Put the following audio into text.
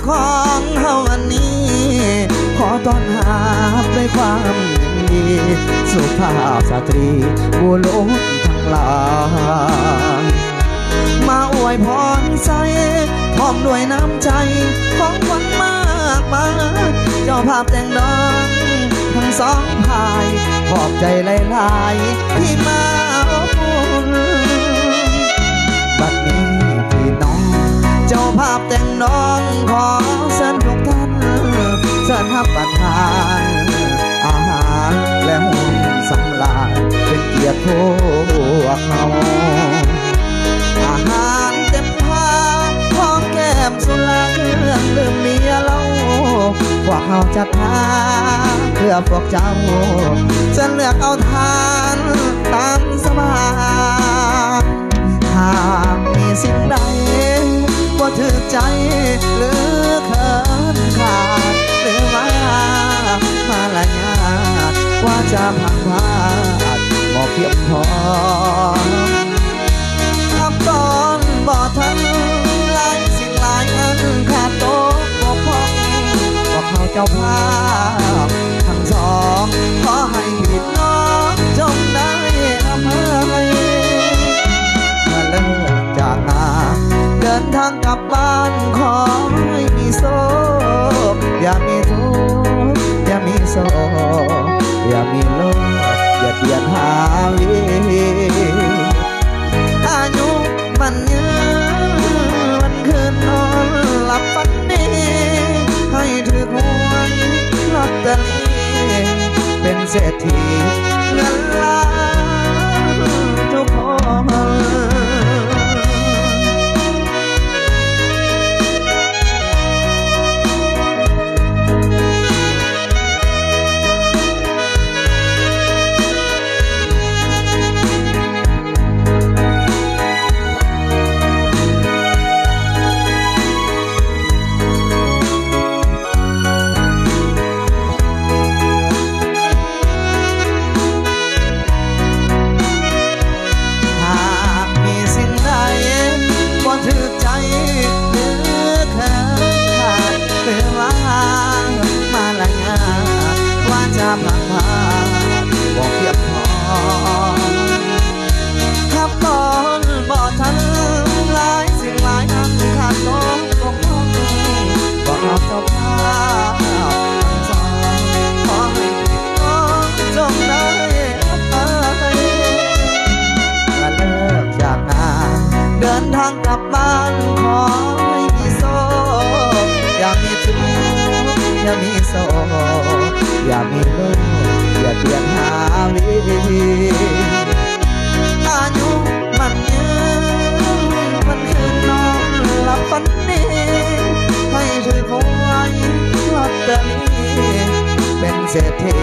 ของเฮาวันนี้ขอต้อนรับด้วยความยินดีสุภาพสตรีบุรุษทั้งหลายมาอวยพรใส่พร้อมด้วยน้ำใจของคนมากมายเจ้าภาพแต่งดองทั้งสองพายขอบใจหลายๆที่มาอบอุ่นบัดนี้พี่น้องเจ้าภาพแต่งน้องขอเชิญทุกท่านเชิญรับประทานอาหารและห่วงสำราญเป็นเกียรติพวกเราอาหารเต็มพาพร้อมแก้มสุราเครื่องดื่มเบียร์เหล้าพวกเราจะทานเพื่อพวกเจ้าจะเลือกเอาทานตามสบายหากมีสิ่งใดว่าถือใจหรือเขินขาดหรือว่ามาละยาดว่าจะพังพลาดบอกเพียงพอทำตอนบ่ทันหลายสิ่งหลายอันขาดตกบกพร่องบอกเขาเจ้าภาพทั้งสองขอให้ผิดน้องจงได้อภัยมาเลิกจากงานเดินทางกลับบ้านขอให้มีโศกอย่ามีทุกข์อย่ามีโศกอย่ามีโลกอย่าเปลี่ยนหาวิอายุมันยืนวันคืนนอนหลับฝันดีให้ถือหวยลอตเตอรี่เป็นเศรษฐีเงินล้านทุกคนพังพาบอกเพียงพอขับตอนบ่ทันหลายสิ่งหลายอันขาดตกบกพร่องบอกเอาเจ้าภาพทั้งสองขอให้น้องจงได้อภัยมาเลิกจากงานเดินทางกลับบ้านขอให้มีโศกอย่ามีทุกข์อย่ามีโศกอย่ามีโลกอย่าเปลี่ยนหาวิอายุมันยืนมันคืนนอนหลับฝันดีให้ถือหวยลอตเตอรี่เป็นเศรษฐี